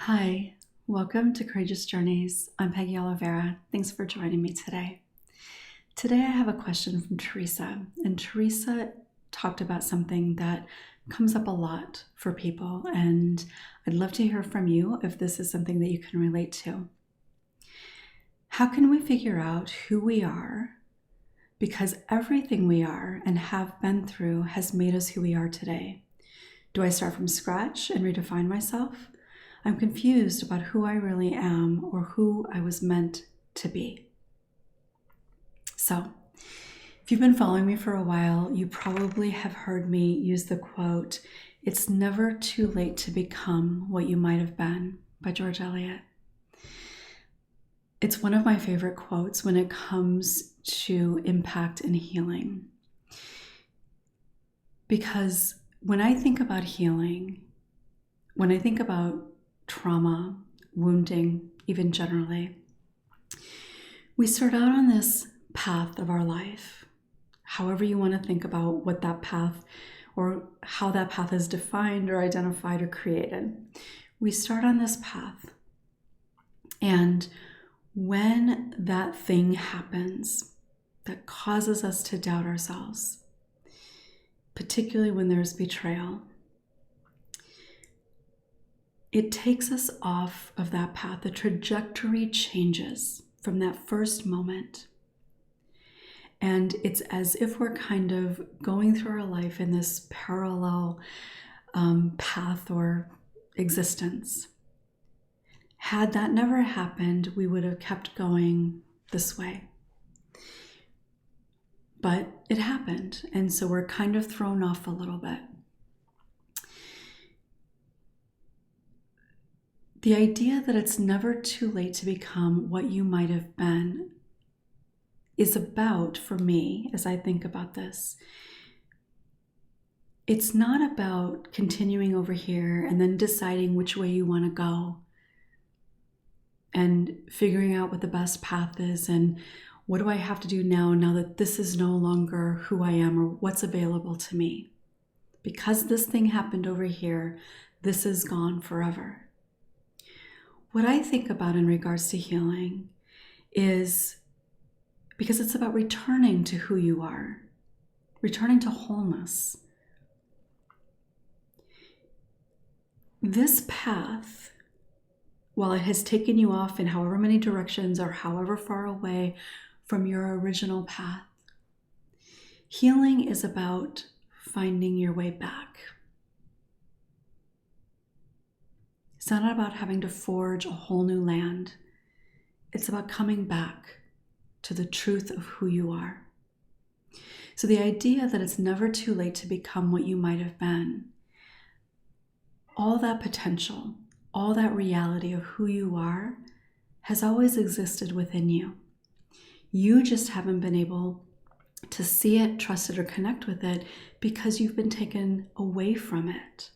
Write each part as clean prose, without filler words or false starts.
Hi, welcome to Courageous Journeys. I'm Peggy Oliveira. Thanks for joining me today. Today I have a question from Teresa, and Teresa talked about something that comes up a lot for people, and I'd love to hear from you if this is something that you can relate to. How can we figure out who we are? Because everything we are and have been through has made us who we are today. Do I start from scratch and redefine myself? I'm confused about who I really am or who I was meant to be. So, if you've been following me for a while, you probably have heard me use the quote, "It's never too late to become what you might have been," by George Eliot. It's one of my favorite quotes when it comes to impact and healing. Because when I think about healing, when I think about trauma, wounding, even generally, we start out on this path of our life, however you want to think about what that path or how that path is defined or identified or created. We start on this path, and when that thing happens that causes us to doubt ourselves, particularly when there's betrayal, it takes us off of that path. The trajectory changes from that first moment. And it's as if we're kind of going through our life in this parallel path or existence. Had that never happened, we would have kept going this way. But it happened, and so we're kind of thrown off a little bit. The idea that it's never too late to become what you might have been is about, for me, as I think about this, it's not about continuing over here and then deciding which way you want to go and figuring out what the best path is and what do I have to do now that this is no longer who I am or what's available to me. Because this thing happened over here, this is gone forever. What I think about in regards to healing is because it's about returning to who you are, returning to wholeness. This path, while it has taken you off in however many directions or however far away from your original path, healing is about finding your way back. It's not about having to forge a whole new land. It's about coming back to the truth of who you are. So the idea that it's never too late to become what you might have been, all that potential, all that reality of who you are has always existed within you. You just haven't been able to see it, trust it, or connect with it because you've been taken away from it.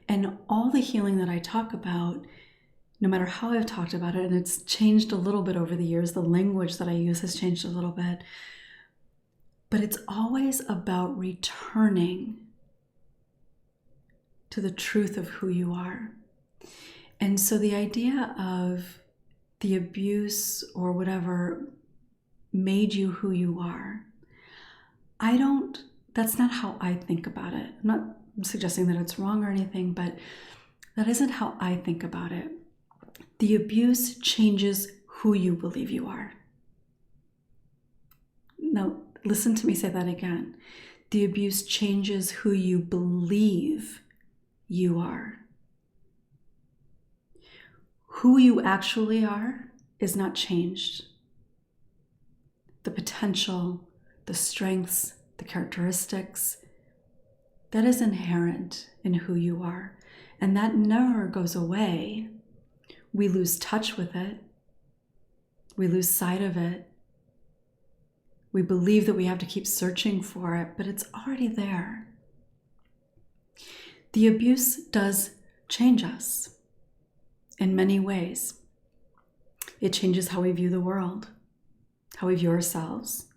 And all the healing that I talk about, no matter how I've talked about it, and it's changed a little bit over the years, the language that I use has changed a little bit, but it's always about returning to the truth of who you are. And so the idea of the abuse or whatever made you who you are, that's not how I think about it. I'm not suggesting that it's wrong or anything, but that isn't how I think about it. The abuse changes who you believe you are. Now, listen to me say that again. The abuse changes who you believe you are. Who you actually are is not changed. The potential, the strengths, the characteristics, that is inherent in who you are. And that never goes away. We lose touch with it. We lose sight of it. We believe that we have to keep searching for it, but it's already there. The abuse does change us in many ways. It changes how we view the world, how we view ourselves.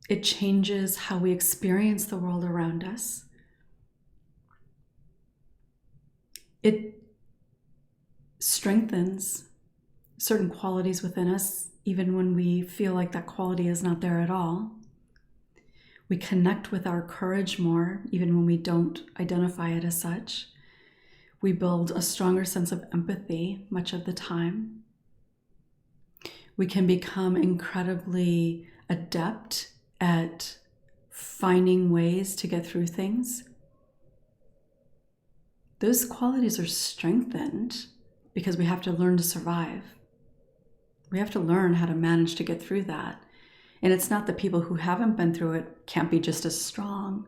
It changes how we experience the world around us. It strengthens certain qualities within us, even when we feel like that quality is not there at all. We connect with our courage more, even when we don't identify it as such. We build a stronger sense of empathy much of the time. We can become incredibly adept at finding ways to get through things. Those qualities are strengthened because we have to learn to survive. We have to learn how to manage to get through that. And it's not that people who haven't been through it can't be just as strong.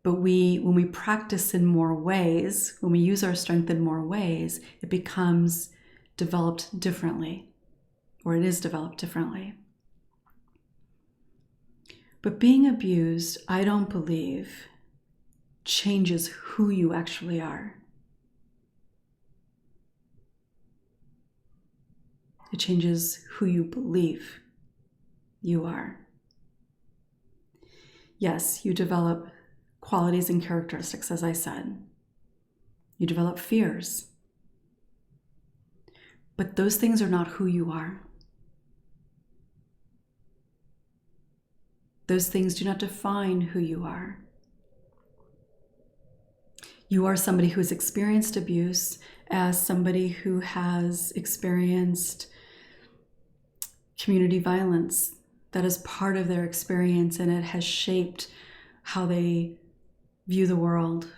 But when we practice in more ways, when we use our strength in more ways, it becomes developed differently, or it is developed differently. But being abused, I don't believe, changes who you actually are. It changes who you believe you are. Yes, you develop qualities and characteristics, as I said. You develop fears. But those things are not who you are. Those things do not define who you are. You are somebody who has experienced abuse, as somebody who has experienced community violence. That is part of their experience, and it has shaped how they view the world,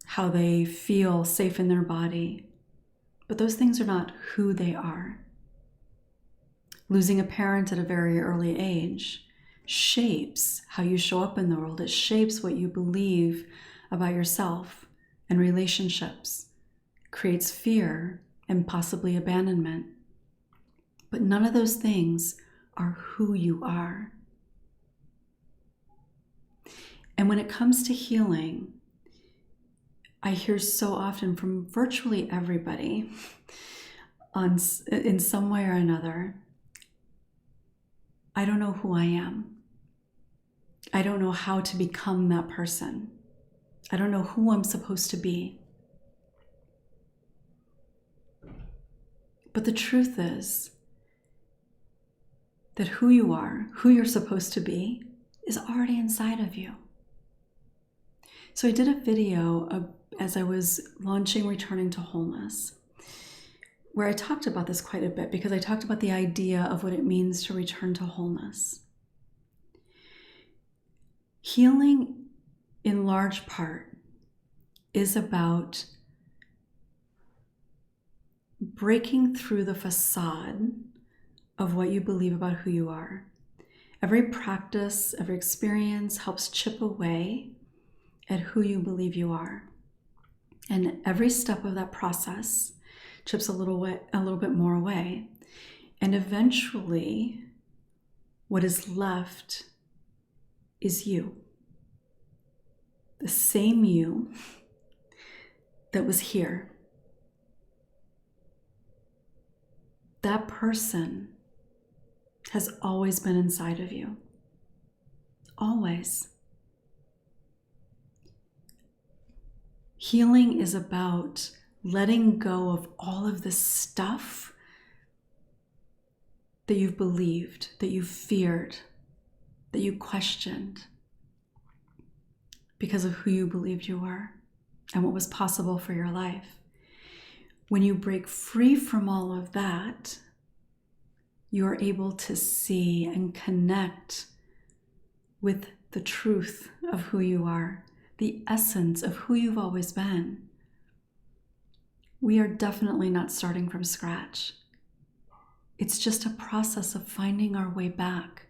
how they feel safe in their body. But those things are not who they are. Losing a parent at a very early age shapes how you show up in the world. It shapes what you believe about yourself and relationships. It creates fear and possibly abandonment. But none of those things are who you are. And when it comes to healing, I hear so often from virtually everybody in some way or another, I don't know who I am. I don't know how to become that person. I don't know who I'm supposed to be. But the truth is that who you are, who you're supposed to be, is already inside of you. So I did a video as I was launching Returning to Wholeness, where I talked about this quite a bit, because I talked about the idea of what it means to return to wholeness. Healing, in large part, is about breaking through the facade of what you believe about who you are. Every practice, every experience helps chip away at who you believe you are. And every step of that process chips a little bit more away. And eventually, what is left is you. The same you that was here. That person has always been inside of you. Always. Healing is about letting go of all of this stuff that you've believed, that you've feared, that you questioned because of who you believed you were and what was possible for your life. When you break free from all of that, you're able to see and connect with the truth of who you are, the essence of who you've always been. We are definitely not starting from scratch. It's just a process of finding our way back.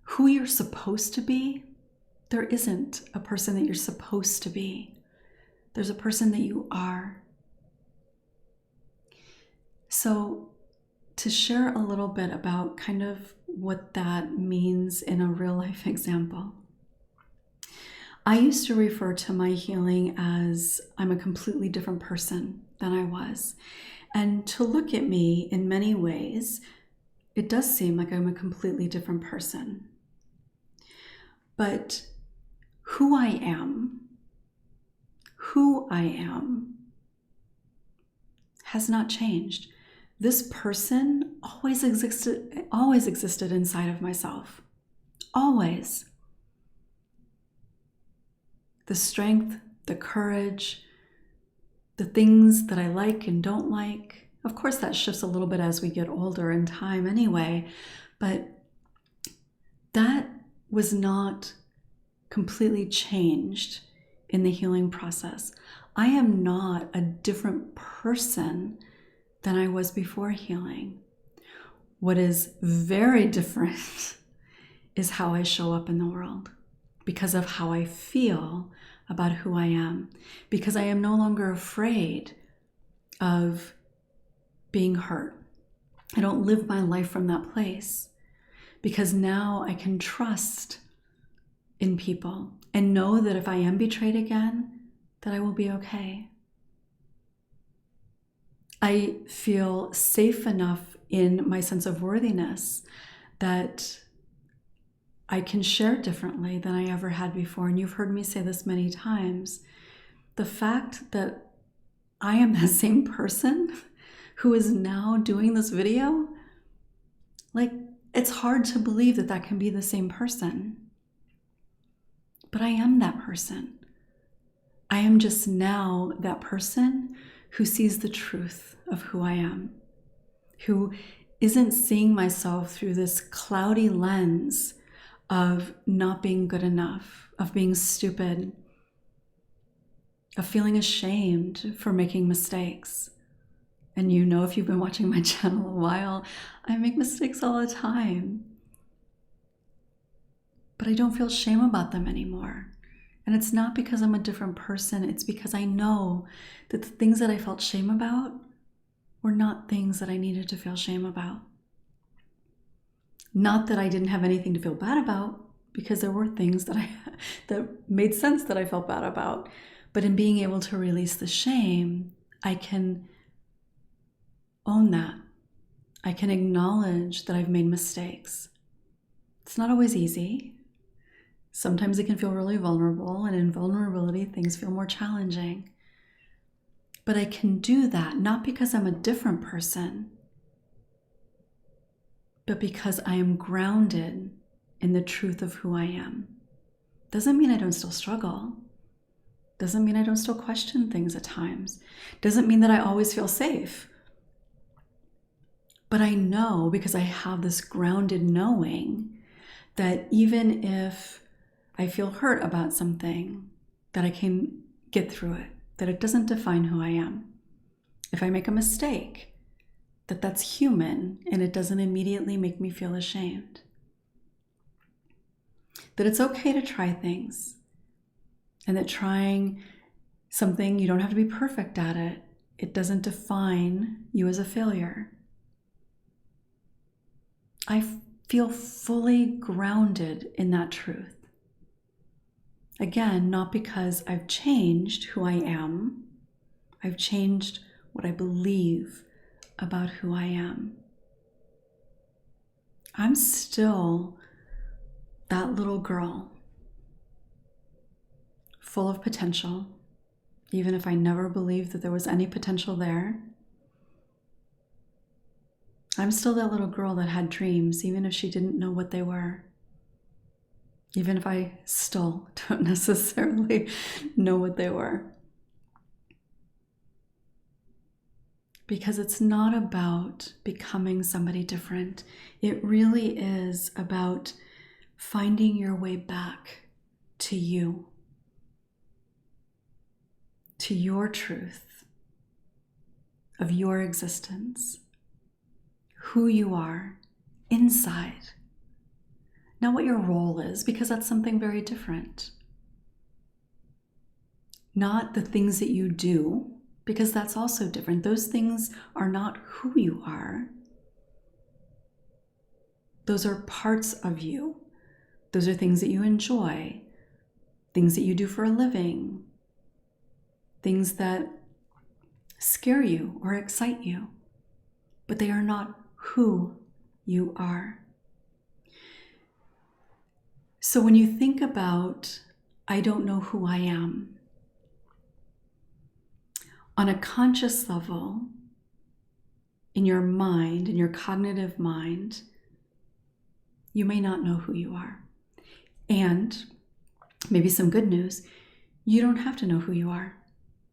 Who you're supposed to be, there isn't a person that you're supposed to be. There's a person that you are. So, to share a little bit about kind of what that means in a real life example. I used to refer to my healing as I'm a completely different person than I was. And to look at me in many ways, it does seem like I'm a completely different person. But who I am has not changed. This person always existed inside of myself. Always. The strength, the courage, the things that I like and don't like. Of course, that shifts a little bit as we get older in time anyway, but that was not completely changed in the healing process. I am not a different person than I was before healing. What is very different is how I show up in the world because of how I feel about who I am, because I am no longer afraid of being hurt. I don't live my life from that place because now I can trust in people and know that if I am betrayed again, that I will be okay. I feel safe enough in my sense of worthiness that I can share differently than I ever had before. And you've heard me say this many times. The fact that I am that same person who is now doing this video, like, it's hard to believe that that can be the same person. But I am that person. I am just now that person who sees the truth of who I am, who isn't seeing myself through this cloudy lens of not being good enough, of being stupid, of feeling ashamed for making mistakes. And you know, if you've been watching my channel a while, I make mistakes all the time. But I don't feel shame about them anymore. And it's not because I'm a different person, it's because I know that the things that I felt shame about were not things that I needed to feel shame about. Not that I didn't have anything to feel bad about, because there were things that made sense that I felt bad about. But in being able to release the shame, I can own that. I can acknowledge that I've made mistakes. It's not always easy. Sometimes it can feel really vulnerable, and in vulnerability, things feel more challenging. But I can do that not because I'm a different person, but because I am grounded in the truth of who I am. Doesn't mean I don't still struggle. Doesn't mean I don't still question things at times. Doesn't mean that I always feel safe. But I know, because I have this grounded knowing, that even if I feel hurt about something, that I can get through it, that it doesn't define who I am. If I make a mistake, that's human and it doesn't immediately make me feel ashamed. That it's okay to try things, and that trying something, you don't have to be perfect at it. It doesn't define you as a failure. I feel fully grounded in that truth. Again, not because I've changed who I am, I've changed what I believe about who I am. I'm still that little girl, full of potential, even if I never believed that there was any potential there. I'm still that little girl that had dreams, even if she didn't know what they were. Even if I still don't necessarily know what they were. Because it's not about becoming somebody different. It really is about finding your way back to you, to your truth of your existence, who you are inside. Not what your role is, because that's something very different. Not the things that you do, because that's also different. Those things are not who you are. Those are parts of you. Those are things that you enjoy, things that you do for a living, things that scare you or excite you, but they are not who you are. So when you think about I don't know who I am. On a conscious level, in your mind, in your cognitive mind, you may not know who you are. And maybe some good news, you don't have to know who you are.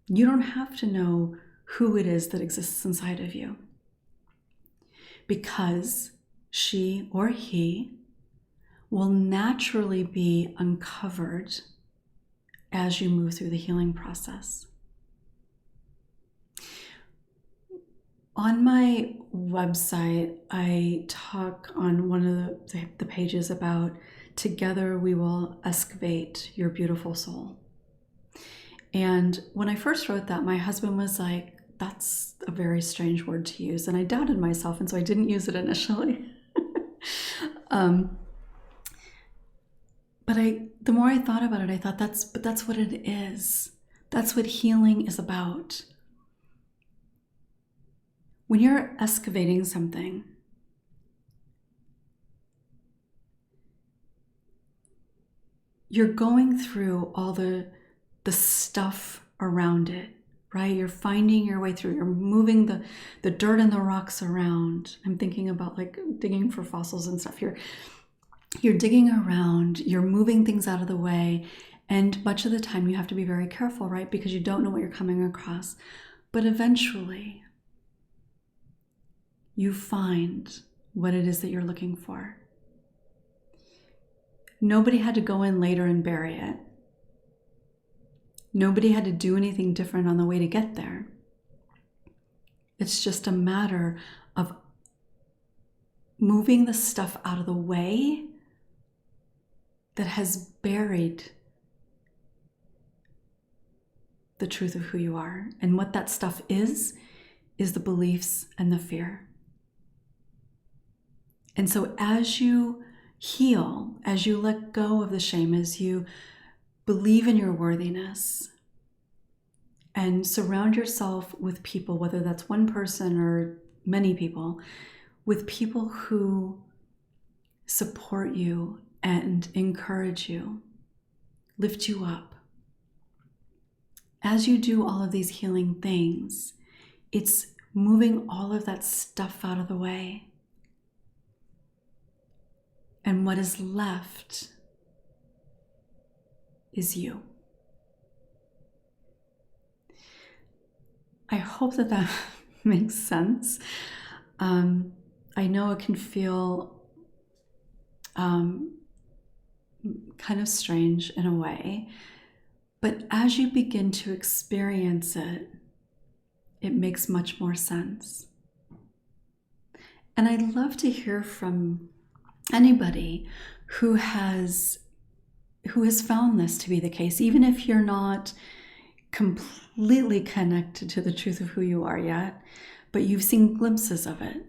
You don't have to know who it is that exists inside of you. Because she or he will naturally be uncovered as you move through the healing process. On my website, I talk on one of the pages about together we will excavate your beautiful soul. And when I first wrote that, my husband was like, that's a very strange word to use. And I doubted myself, and so I didn't use it initially. But the more I thought about it, I thought that's what it is. That's what healing is about. When you're excavating something, you're going through all the stuff around it, right? You're finding your way through. You're moving the dirt and the rocks around. I'm thinking about like digging for fossils and stuff. You're digging around. You're moving things out of the way. And much of the time you have to be very careful, right? Because you don't know what you're coming across. But eventually, you find what it is that you're looking for. Nobody had to go in later and bury it. Nobody had to do anything different on the way to get there. It's just a matter of moving the stuff out of the way that has buried the truth of who you are. And what that stuff is the beliefs and the fear. And so as you heal, as you let go of the shame, as you believe in your worthiness and surround yourself with people, whether that's one person or many people, with people who support you and encourage you, lift you up. As you do all of these healing things, it's moving all of that stuff out of the way. And what is left is you. I hope that makes sense. I know it can feel kind of strange in a way, but as you begin to experience it, it makes much more sense. And I'd love to hear from anybody who has found this to be the case, even if you're not completely connected to the truth of who you are yet, but you've seen glimpses of it.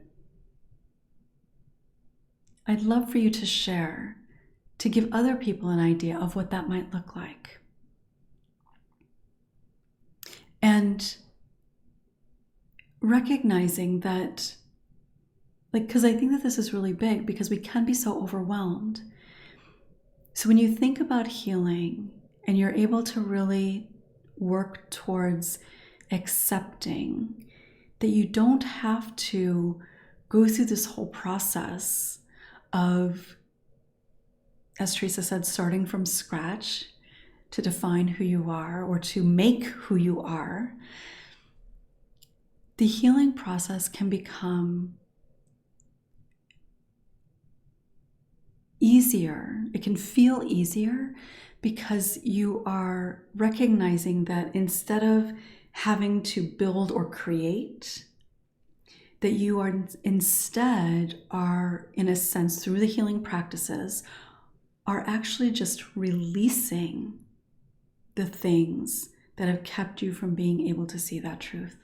I'd love for you to share, to give other people an idea of what that might look like. And recognizing that, because I think that this is really big, because we can be so overwhelmed. So when you think about healing and you're able to really work towards accepting that you don't have to go through this whole process of, as Teresa said, starting from scratch to define who you are or to make who you are, the healing process can become easier. It can feel easier because you are recognizing that instead of having to build or create, that you are instead are, in a sense, through the healing practices, are actually just releasing the things that have kept you from being able to see that truth.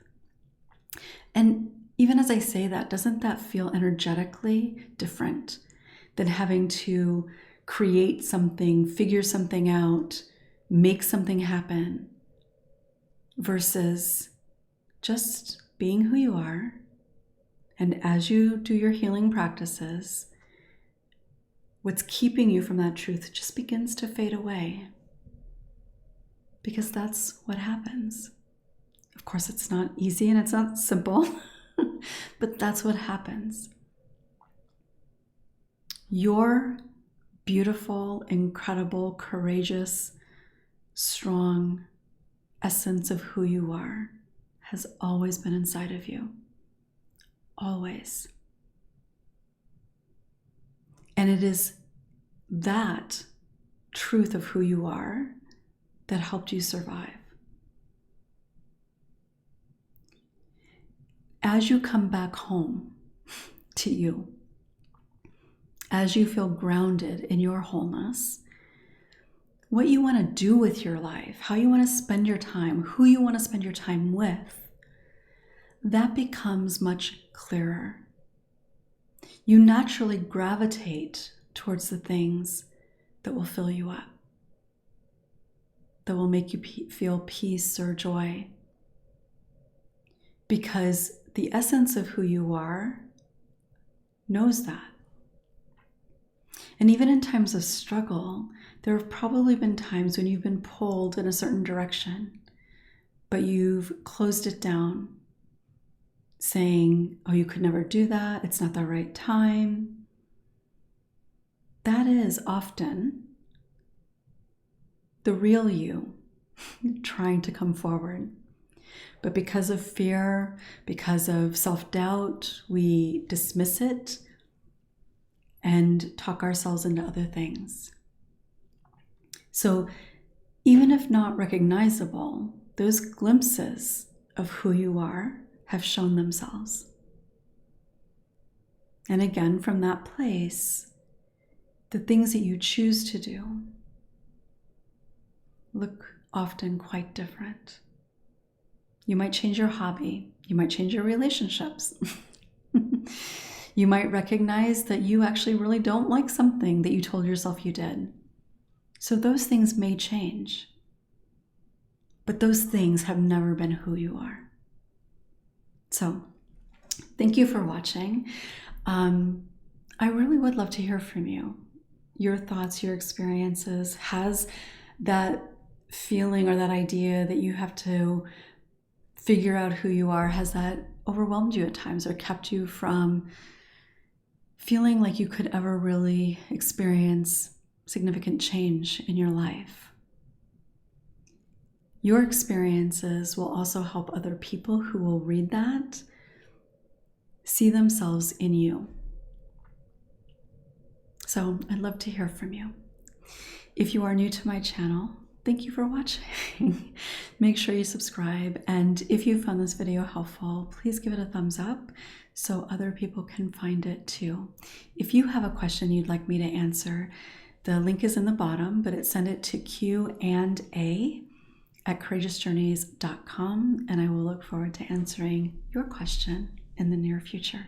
And even as I say that, doesn't that feel energetically different than having to create something, figure something out, make something happen, versus just being who you are? And as you do your healing practices, what's keeping you from that truth just begins to fade away. because that's what happens. Of course, it's not easy and it's not simple, but that's what happens. Your beautiful, incredible, courageous, strong essence of who you are has always been inside of you. Always. And it is that truth of who you are that helped you survive. As you come back home to you, as you feel grounded in your wholeness, what you want to do with your life, how you want to spend your time, who you want to spend your time with, that becomes much clearer. You naturally gravitate towards the things that will fill you up, that will make you feel peace or joy. Because the essence of who you are knows that. And even in times of struggle, there have probably been times when you've been pulled in a certain direction, but you've closed it down, saying, oh, you could never do that, it's not the right time. That is often the real you trying to come forward. But because of fear, because of self-doubt, we dismiss it and talk ourselves into other things. So even if not recognizable, those glimpses of who you are have shown themselves. And again, from that place, the things that you choose to do look often quite different. You might change your hobby. You might change your relationships. You might recognize that you actually really don't like something that you told yourself you did. So those things may change. But those things have never been who you are. So thank you for watching. I really would love to hear from you. Your thoughts, your experiences. Has that feeling or that idea that you have to figure out who you are, has that overwhelmed you at times or kept you from feeling like you could ever really experience significant change in your life? Your experiences will also help other people who will read that see themselves in you. So I'd love to hear from you. If you are new to my channel, thank you for watching. Make sure you subscribe. And if you found this video helpful, please give it a thumbs up so other people can find it too. If you have a question you'd like me to answer, the link is in the bottom, but send it to qanda@courageousjourneys.com, and I will look forward to answering your question in the near future.